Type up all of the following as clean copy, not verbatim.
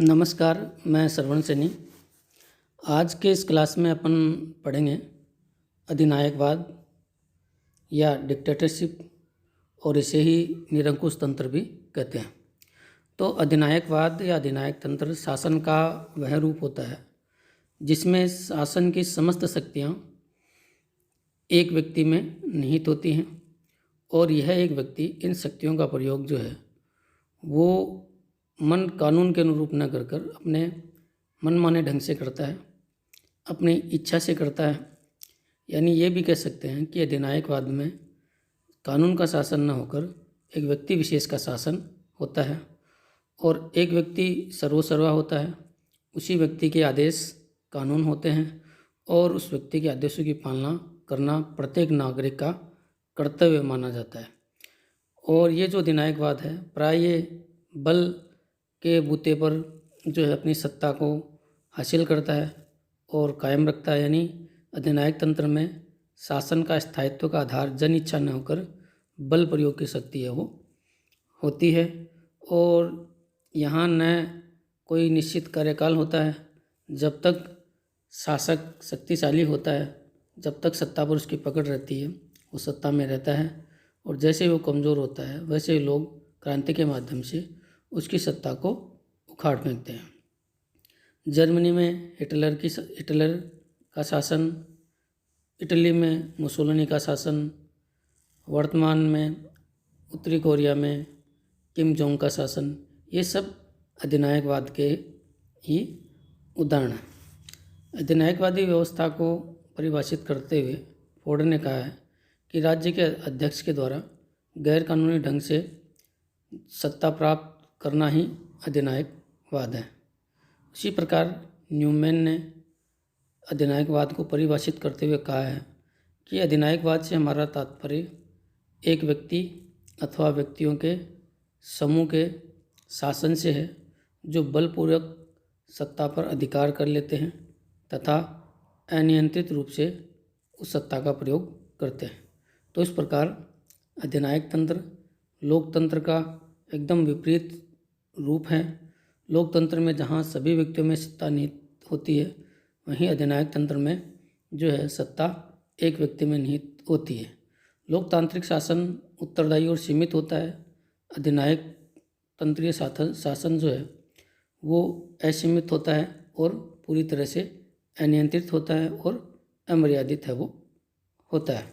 नमस्कार, मैं श्रवण सैनी। आज के इस क्लास में अपन पढ़ेंगे अधिनायकवाद या डिक्टेटरशिप, और इसे ही निरंकुश तंत्र भी कहते हैं। तो अधिनायकवाद या अधिनायक तंत्र शासन का वह रूप होता है जिसमें शासन की समस्त शक्तियाँ एक व्यक्ति में निहित होती हैं, और यह एक व्यक्ति इन शक्तियों का प्रयोग जो है वो मन कानून के अनुरूप न कर कर अपने मनमाने ढंग से करता है, अपनी इच्छा से करता है। यानी ये भी कह सकते हैं कि अधिनायकवाद में कानून का शासन न होकर एक व्यक्ति विशेष का शासन होता है, और एक व्यक्ति सर्वोसर्वा होता है। उसी व्यक्ति के आदेश कानून होते हैं, और उस व्यक्ति के आदेशों की पालना करना प्रत्येक नागरिक का कर्तव्य माना जाता है। और ये जो अधिनायकवाद है प्राय ये बल के बूते पर जो है अपनी सत्ता को हासिल करता है और कायम रखता है। यानी अधिनायक तंत्र में शासन का स्थायित्व का आधार जन इच्छा न होकर बल प्रयोग की शक्ति है वो होती है। और यहाँ न कोई निश्चित कार्यकाल होता है। जब तक शासक शक्तिशाली होता है, जब तक सत्ता पर उसकी पकड़ रहती है, वो सत्ता में रहता है, और जैसे ही वो कमज़ोर होता है वैसे ही लोग क्रांति के माध्यम से उसकी सत्ता को उखाड़ फेंकते हैं। जर्मनी में हिटलर का शासन, इटली में मुसोलिनी का शासन, वर्तमान में उत्तरी कोरिया में किम जोंग का शासन, ये सब अधिनायकवाद के ही उदाहरण हैं। अधिनायकवादी व्यवस्था को परिभाषित करते हुए फोर्ड ने कहा है कि राज्य के अध्यक्ष के द्वारा गैर कानूनी ढंग से सत्ता प्राप्त करना ही अधिनायकवाद है। उसी प्रकार न्यूमैन ने अधिनायकवाद को परिभाषित करते हुए कहा है कि अधिनायकवाद से हमारा तात्पर्य एक व्यक्ति अथवा व्यक्तियों के समूह के शासन से है, जो बलपूर्वक सत्ता पर अधिकार कर लेते हैं तथा अनियंत्रित रूप से उस सत्ता का प्रयोग करते हैं। तो इस प्रकार अधिनायक तंत्र लोकतंत्र का एकदम विपरीत रूप है। लोकतंत्र में जहाँ सभी व्यक्तियों में सत्ता निहित होती है, वहीं अधिनायक तंत्र में जो है सत्ता एक व्यक्ति में निहित होती है। लोकतांत्रिक शासन उत्तरदायी और सीमित होता है। अधिनायक तंत्रीय शासन जो है वो असीमित होता है और पूरी तरह से अनियंत्रित होता है और अमर्यादित है वो होता है।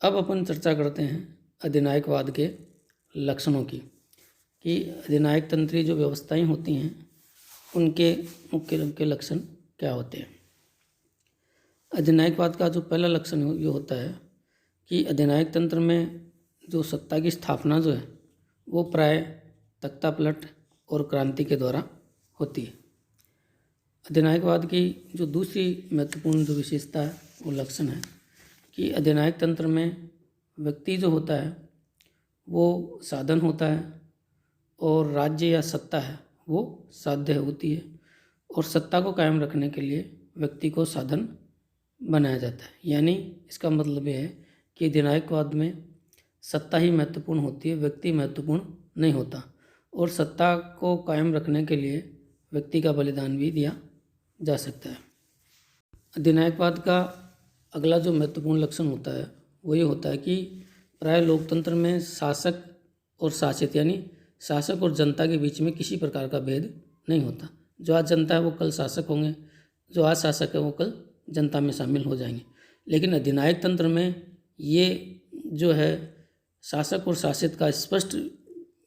अब अपन चर्चा करते हैं अधिनायकवाद के लक्षणों की, कि अधिनायक तंत्रीय जो व्यवस्थाएं होती हैं उनके मुख्य लक्षण क्या होते हैं। अधिनायकवाद का जो पहला लक्षण ये होता है कि अधिनायक तंत्र में जो सत्ता की स्थापना जो है वो प्राय तख्तापलट और क्रांति के द्वारा होती है। अधिनायकवाद की जो दूसरी महत्वपूर्ण जो विशेषता है वो लक्षण है कि अधिनायक तंत्र में व्यक्ति जो होता है वो साधन होता है, और राज्य या सत्ता है वो साध्य होती है, और सत्ता को कायम रखने के लिए व्यक्ति को साधन बनाया जाता है। यानी इसका मतलब ये है कि अधिनायकवाद में सत्ता ही महत्वपूर्ण होती है, व्यक्ति महत्वपूर्ण नहीं होता, और सत्ता को कायम रखने के लिए व्यक्ति का बलिदान भी दिया जा सकता है। अधिनायकवाद का अगला जो महत्वपूर्ण लक्षण होता है वो ये होता है कि प्राय लोकतंत्र में शासक और शासित, यानी शासक और जनता के बीच में किसी प्रकार का भेद नहीं होता। जो आज जनता है वो कल शासक होंगे, जो आज शासक है वो कल जनता में शामिल हो जाएंगे। लेकिन अधिनायक तंत्र में ये जो है शासक और शासित का स्पष्ट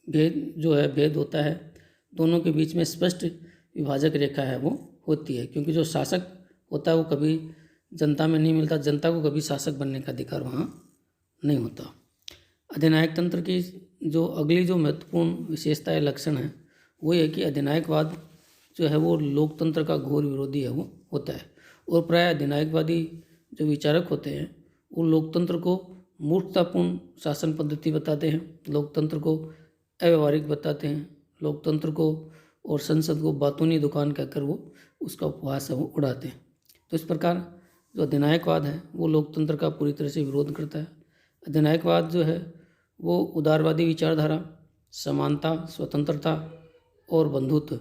भेद होता है। दोनों के बीच में स्पष्ट विभाजक रेखा है वो होती है, क्योंकि जो शासक होता है वो कभी जनता में नहीं मिलता, जनता को कभी शासक बनने का अधिकार वहाँ नहीं होता। अधिनायक तंत्र की जो अगली जो महत्वपूर्ण विशेषता या लक्षण है वो ये कि अधिनायकवाद जो है वो लोकतंत्र का घोर विरोधी है वो होता है, और प्राय अधिनायकवादी जो विचारक होते हैं वो लोकतंत्र को मूर्खतापूर्ण शासन पद्धति बताते हैं, लोकतंत्र को अव्यवहारिक बताते हैं, लोकतंत्र को और संसद को बातूनी दुकान कहकर वो उसका उपहास है वो उड़ाते हैं। तो इस प्रकार जो अधिनायकवाद है वो लोकतंत्र का पूरी तरह से विरोध करता है। अधिनायकवाद जो है वो उदारवादी विचारधारा, समानता, स्वतंत्रता और बंधुत्व,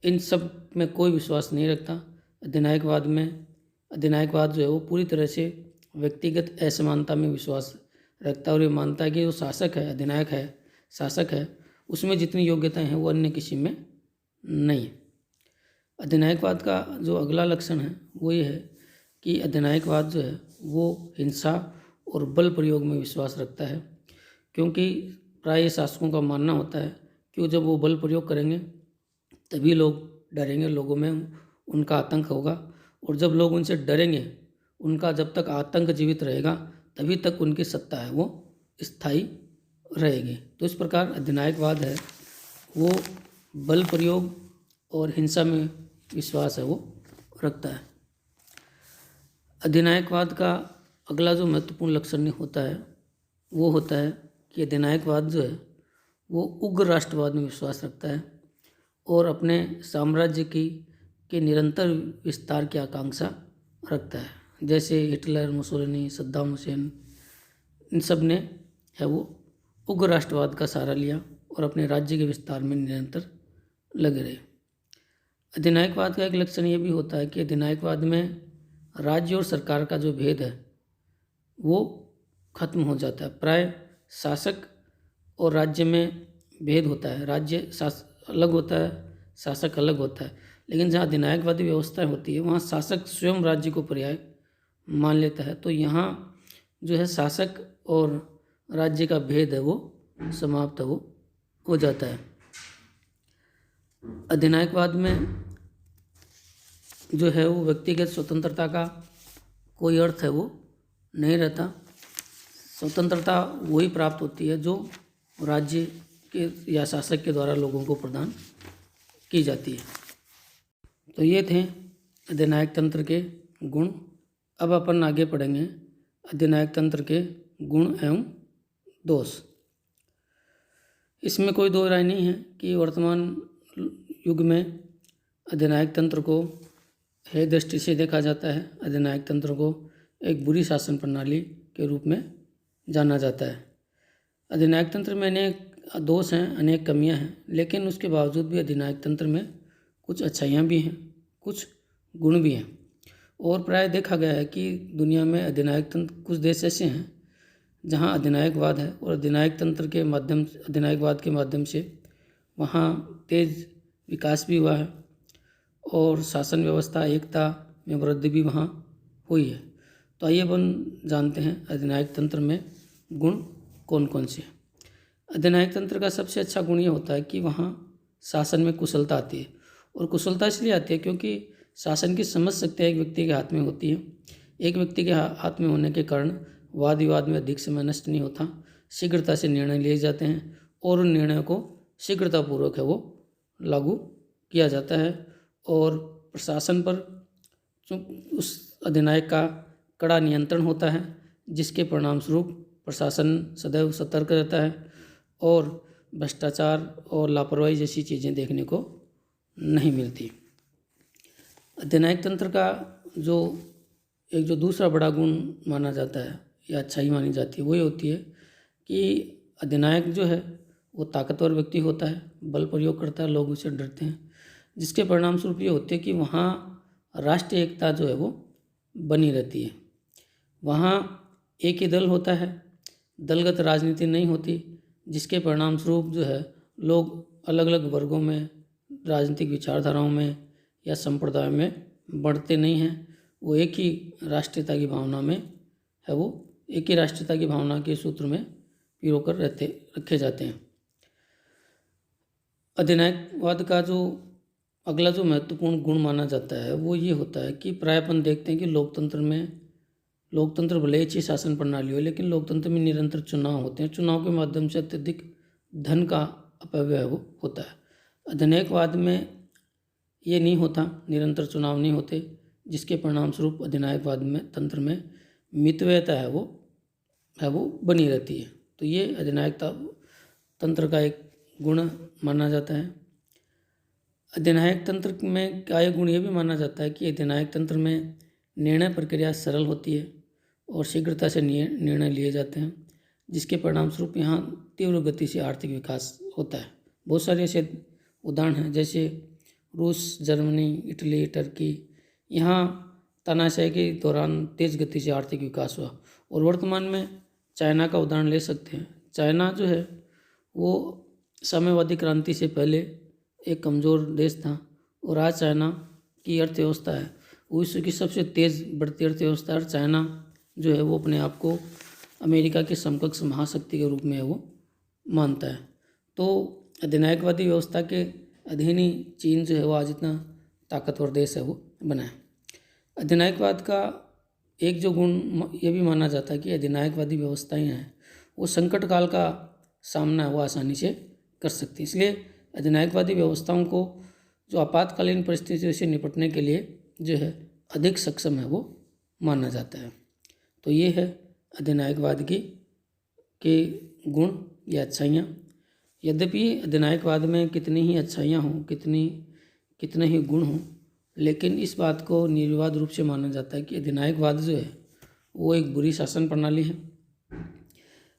इन सब में कोई विश्वास नहीं रखता। अधिनायकवाद जो है वो पूरी तरह से व्यक्तिगत असमानता में विश्वास रखता है और ये मानता है कि जो शासक है, अधिनायक है, शासक है, उसमें जितनी योग्यताएं हैं वो अन्य किसी में नहीं है। अधिनायकवाद का जो अगला लक्षण है वो ये है कि अधिनायकवाद जो है वो हिंसा और बल प्रयोग में विश्वास रखता है, क्योंकि प्राय शासकों का मानना होता है कि जब वो बल प्रयोग करेंगे तभी लोग डरेंगे, लोगों में उनका आतंक होगा, और जब लोग उनसे डरेंगे, उनका जब तक आतंक जीवित रहेगा तभी तक उनकी सत्ता है वो स्थायी रहेगी। तो इस प्रकार अधिनायकवाद है वो बल प्रयोग और हिंसा में विश्वास है वो रखता है। अधिनायकवाद का अगला जो महत्वपूर्ण लक्षण होता है वो होता है कि अधिनायकवाद जो है वो उग्र राष्ट्रवाद में विश्वास रखता है और अपने साम्राज्य के निरंतर विस्तार की आकांक्षा रखता है। जैसे हिटलर, मुसोलिनी, सद्दाम हुसैन, इन सब ने है वो उग्र राष्ट्रवाद का सहारा लिया और अपने राज्य के विस्तार में निरंतर लगे रहे। अधिनायकवाद का एक लक्षण ये भी होता है कि अधिनायकवाद में राज्य और सरकार का जो भेद है वो खत्म हो जाता है। प्राय शासक और राज्य में भेद होता है, राज्य अलग होता है, शासक अलग होता है, लेकिन जहाँ अधिनायकवादी व्यवस्था होती है वहाँ शासक स्वयं राज्य को पर्याय मान लेता है। तो यहाँ जो है शासक और राज्य का भेद है वो समाप्त हो जाता है। अधिनायकवाद में जो है वो व्यक्तिगत स्वतंत्रता का कोई अर्थ है वो नहीं रहता। स्वतंत्रता वही प्राप्त होती है जो राज्य के या शासक के द्वारा लोगों को प्रदान की जाती है। तो ये थे अधिनायक तंत्र के गुण। अब अपन आगे पढ़ेंगे अधिनायक तंत्र के गुण एवं दोष। इसमें कोई दो राय नहीं है कि वर्तमान युग में अधिनायक तंत्र को है दृष्टि से देखा जाता है। अधिनायक तंत्र को एक बुरी शासन प्रणाली के रूप में जाना जाता है। अधिनायक तंत्र में अनेक दोष हैं, अनेक कमियां हैं, लेकिन उसके बावजूद भी अधिनायक तंत्र में कुछ अच्छाइयाँ भी हैं, कुछ गुण भी हैं। और प्राय देखा गया है कि दुनिया में अधिनायक तंत्र, कुछ देश ऐसे हैं जहां अधिनायकवाद है और अधिनायकवाद के माध्यम से वहाँ तेज विकास भी हुआ है और शासन व्यवस्था, एकता में वृद्धि भी वहाँ हुई है। तो आइए अपन जानते हैं अधिनायक तंत्र में गुण कौन कौन से हैं। अधिनायक तंत्र का सबसे अच्छा गुण ये होता है कि वहाँ शासन में कुशलता आती है, और कुशलता इसलिए आती है क्योंकि शासन की समझ शक्ति एक व्यक्ति के हाथ में होती है। एक व्यक्ति के हाथ में होने के कारण वाद विवाद में अधिक समय नष्ट नहीं होता, शीघ्रता से निर्णय लिए जाते हैं और उन निर्णयों को शीघ्रतापूर्वक है वो लागू किया जाता है। और प्रशासन पर उस अधिनायक का कड़ा नियंत्रण होता है, जिसके परिणामस्वरूप प्रशासन सदैव सतर्क रहता है और भ्रष्टाचार और लापरवाही जैसी चीज़ें देखने को नहीं मिलती। अधिनायक तंत्र का जो दूसरा बड़ा गुण माना जाता है या अच्छाई मानी जाती है वो ये होती है कि अधिनायक जो है वो ताकतवर व्यक्ति होता है, बल प्रयोग करता है, लोग उससे डरते हैं, जिसके परिणामस्वरूप ये होते हैं कि वहाँ राष्ट्रीय एकता जो है वो बनी रहती है। वहाँ एक ही दल होता है, दलगत राजनीति नहीं होती, जिसके परिणामस्वरूप जो है लोग अलग अलग वर्गों में, राजनीतिक विचारधाराओं में या संप्रदाय में बढ़ते नहीं हैं। वो एक ही राष्ट्रीयता की भावना में है वो एक ही राष्ट्रीयता की भावना के सूत्र में पिरोकर रखे जाते हैं। अधिनायकवाद का जो अगला जो महत्वपूर्ण गुण माना जाता है वो ये होता है कि प्राय अपन देखते हैं कि लोकतंत्र भले ही अच्छी शासन प्रणाली हो, लेकिन लोकतंत्र में निरंतर चुनाव होते हैं। चुनाव के माध्यम से अत्यधिक धन का अपव्यय होता है। अधिनायकवाद में ये नहीं होता, निरंतर चुनाव नहीं होते, जिसके परिणामस्वरूप अधिनायकवाद में तंत्र में मितव्ययता है वो बनी रहती है। तो ये अधिनायक तंत्र का एक गुण माना जाता है। अधिनायक तंत्र में का एक गुण ये भी माना जाता है कि अधिनायक तंत्र में निर्णय प्रक्रिया सरल होती है और शीघ्रता से निर्णय लिए जाते हैं, जिसके परिणामस्वरूप यहाँ तीव्र गति से आर्थिक विकास होता है। बहुत सारे ऐसे उदाहरण हैं, जैसे रूस, जर्मनी, इटली, टर्की, यहाँ तानाशाही के दौरान तेज़ गति से आर्थिक विकास हुआ। और वर्तमान में चाइना का उदाहरण ले सकते हैं। चाइना जो है वो साम्यवादी क्रांति से पहले एक कमज़ोर देश था और आज चाइना की अर्थव्यवस्था है वो विश्व की सबसे तेज़ बढ़ती अर्थव्यवस्था है। और चाइना जो है वो अपने आप को अमेरिका के समकक्ष महाशक्ति के रूप में वो मानता है। तो अधिनायकवादी व्यवस्था के अधीन ही चीन जो है वो आज इतना ताकतवर देश है वो बना है। अधिनायकवाद का एक जो गुण ये भी माना जाता है कि अधिनायकवादी व्यवस्थाएं हैं वो संकट काल का सामना वो आसानी से कर सकती है। इसलिए अधिनायकवादी व्यवस्थाओं को जो आपातकालीन परिस्थितियों से निपटने के लिए जो है अधिक सक्षम है वो माना जाता है। तो ये है अधिनायकवाद के गुण या अच्छाइयाँ। यद्यपि अधिनायकवाद में कितनी ही अच्छाइयाँ हों, कितने ही गुण हों, लेकिन इस बात को निर्विवाद रूप से माना जाता है कि अधिनायकवाद जो है वो एक बुरी शासन प्रणाली है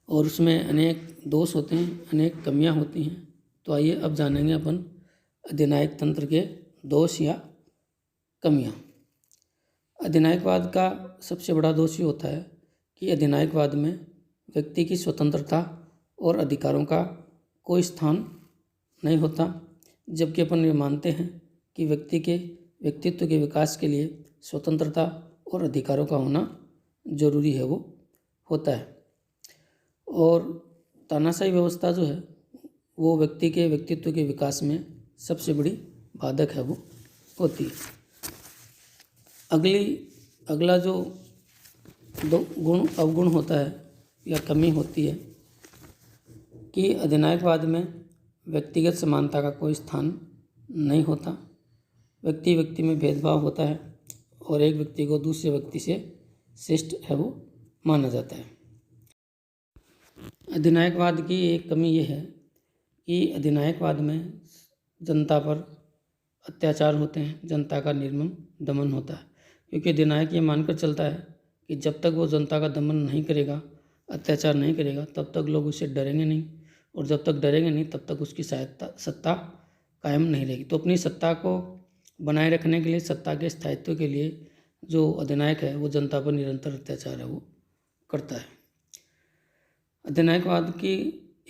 और उसमें अनेक दोष होते हैं, अनेक कमियां होती हैं। तो आइए अब जानेंगे अपन अधिनायक तंत्र के दोष या कमियां। अधिनायकवाद का सबसे बड़ा दोष ये होता है कि अधिनायकवाद में व्यक्ति की स्वतंत्रता और अधिकारों का कोई स्थान नहीं होता, जबकि अपन ये मानते हैं कि व्यक्तित्व के विकास के लिए स्वतंत्रता और अधिकारों का होना जरूरी है वो होता है। और तानाशाही व्यवस्था जो है वो व्यक्ति के व्यक्तित्व के विकास में सबसे बड़ी बाधक है वो होती है। अगला जो अवगुण होता है या कमी होती है कि अधिनायकवाद में व्यक्तिगत समानता का कोई स्थान नहीं होता। व्यक्ति में भेदभाव होता है और एक व्यक्ति को दूसरे व्यक्ति से श्रेष्ठ है वो माना जाता है। अधिनायकवाद की एक कमी ये है कि अधिनायकवाद में जनता पर अत्याचार होते हैं, जनता का निर्मम दमन होता है, क्योंकि अधिनायक ये मानकर चलता है कि जब तक वो जनता का दमन नहीं करेगा, अत्याचार नहीं करेगा, तब तक लोग उससे डरेंगे नहीं, और जब तक डरेंगे नहीं तब तक उसकी सत्ता कायम नहीं रहेगी। तो अपनी सत्ता को बनाए रखने के लिए, सत्ता के स्थायित्व के लिए जो अधिनायक है वो जनता पर निरंतर अत्याचार है वो करता है। अधिनायकवाद की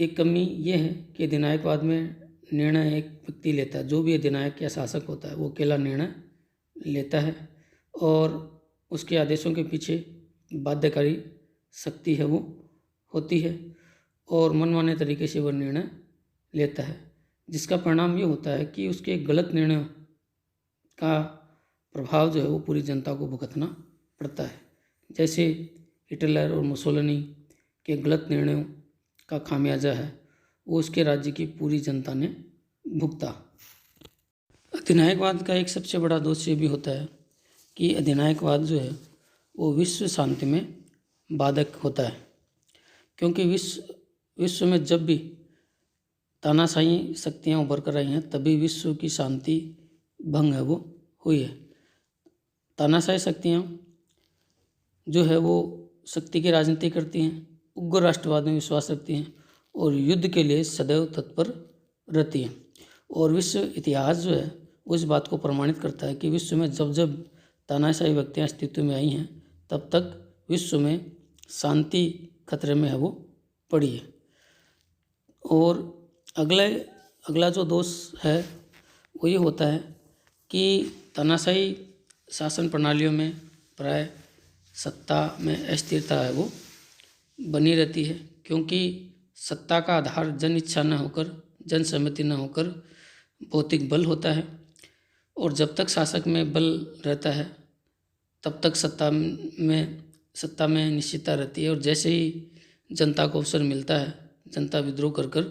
एक कमी ये है कि अधिनायकवाद में निर्णय एक व्यक्ति लेता है। जो भी अधिनायक या शासक होता है वो अकेला निर्णय लेता है और उसके आदेशों के पीछे बाध्यकारी शक्ति है वो होती है और मनमाने तरीके से वह निर्णय लेता है, जिसका परिणाम ये होता है कि उसके गलत निर्णय का प्रभाव जो है वो पूरी जनता को भुगतना पड़ता है। जैसे हिटलर और मुसोलिनी के गलत निर्णयों का खामियाजा है वो उसके राज्य की पूरी जनता ने भुगता। अधिनायकवाद का एक सबसे बड़ा दोष ये भी होता है कि अधिनायकवाद जो है वो विश्व शांति में बाधक होता है, क्योंकि विश्व में जब भी तानाशाही शक्तियाँ उभर कर आई हैं तभी विश्व की शांति भंग है वो हुई है। तानाशाही शक्तियाँ जो है वो शक्ति की राजनीति करती हैं, उग्र राष्ट्रवाद में विश्वास रखती हैं और युद्ध के लिए सदैव तत्पर रहती हैं। और विश्व इतिहास जो है वो इस बात को प्रमाणित करता है कि विश्व में जब जब तानाशाही व्यक्तियाँ अस्तित्व में आई हैं तब तक विश्व में शांति खतरे में है वो पड़ी है। और अगला जो दोष है वो ये होता है कि तानाशाही शासन प्रणालियों में प्राय सत्ता में अस्थिरता है वो बनी रहती है, क्योंकि सत्ता का आधार जन इच्छा न होकर, जन सहमति न होकर भौतिक बल होता है। और जब तक शासक में बल रहता है तब तक सत्ता में निश्चितता रहती है, और जैसे ही जनता को अवसर मिलता है जनता विद्रोह कर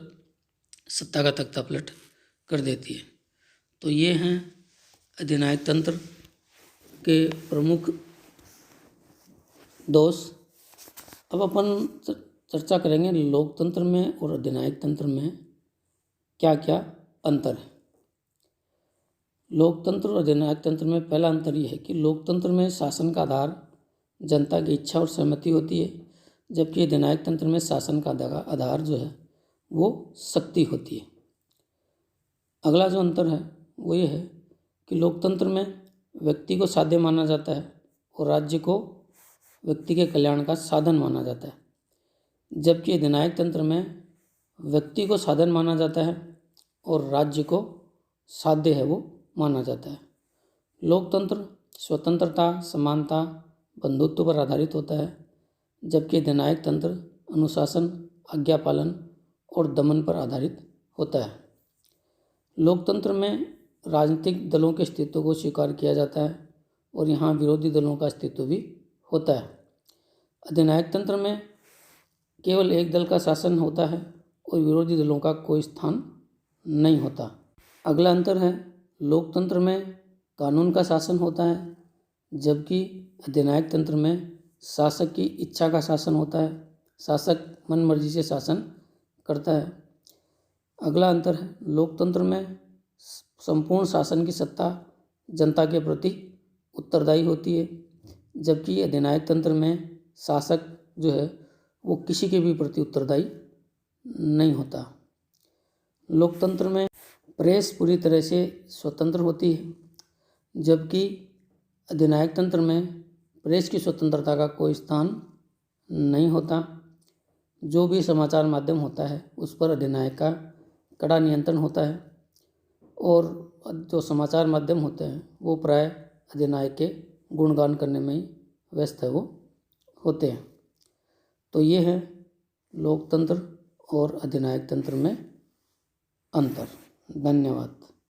सत्ता का तख्ता पलट कर देती है। तो ये हैं अधिनायक तंत्र के प्रमुख दोष। अब अपन चर्चा करेंगे लोकतंत्र में और अधिनायक तंत्र में क्या क्या अंतर है। लोकतंत्र और अधिनायक तंत्र में पहला अंतर यह है कि लोकतंत्र में शासन का आधार जनता की इच्छा और सहमति होती है, जबकि अधिनायक तंत्र में शासन का आधार जो है वो शक्ति होती है। अगला जो अंतर है वो ये है कि लोकतंत्र में व्यक्ति को साध्य माना जाता है और राज्य को व्यक्ति के कल्याण का साधन माना जाता है, जबकि अधिनायक तंत्र में व्यक्ति को साधन माना जाता है और राज्य को साध्य है वो माना जाता है। लोकतंत्र स्वतंत्रता, समानता, बंधुत्व पर आधारित होता है, जबकि अधिनायक तंत्र अनुशासन, आज्ञा पालन और दमन पर आधारित होता है। लोकतंत्र में राजनीतिक दलों के अस्तित्व को स्वीकार किया जाता है और यहाँ विरोधी दलों का अस्तित्व भी होता है। अधिनायक तंत्र में केवल एक दल का शासन होता है और विरोधी दलों का कोई स्थान नहीं होता। अगला अंतर है, लोकतंत्र में कानून का शासन होता है, जबकि अधिनायक तंत्र में शासक की इच्छा का शासन होता है। शासक मन मर्जी से शासन करता है। अगला अंतर है, लोकतंत्र में संपूर्ण शासन की सत्ता जनता के प्रति उत्तरदायी होती है, जबकि अधिनायक तंत्र में शासक जो है वो किसी के भी प्रति उत्तरदायी नहीं होता। लोकतंत्र में प्रेस पूरी तरह से स्वतंत्र होती है, जबकि अधिनायक तंत्र में प्रेस की स्वतंत्रता का कोई स्थान नहीं होता। जो भी समाचार माध्यम होता है उस पर अधिनायक का कड़ा नियंत्रण होता है और जो समाचार माध्यम होते हैं वो प्राय अधिनायक के गुणगान करने में ही व्यस्त है वो होते हैं। तो ये है लोकतंत्र और अधिनायक तंत्र में अंतर। धन्यवाद।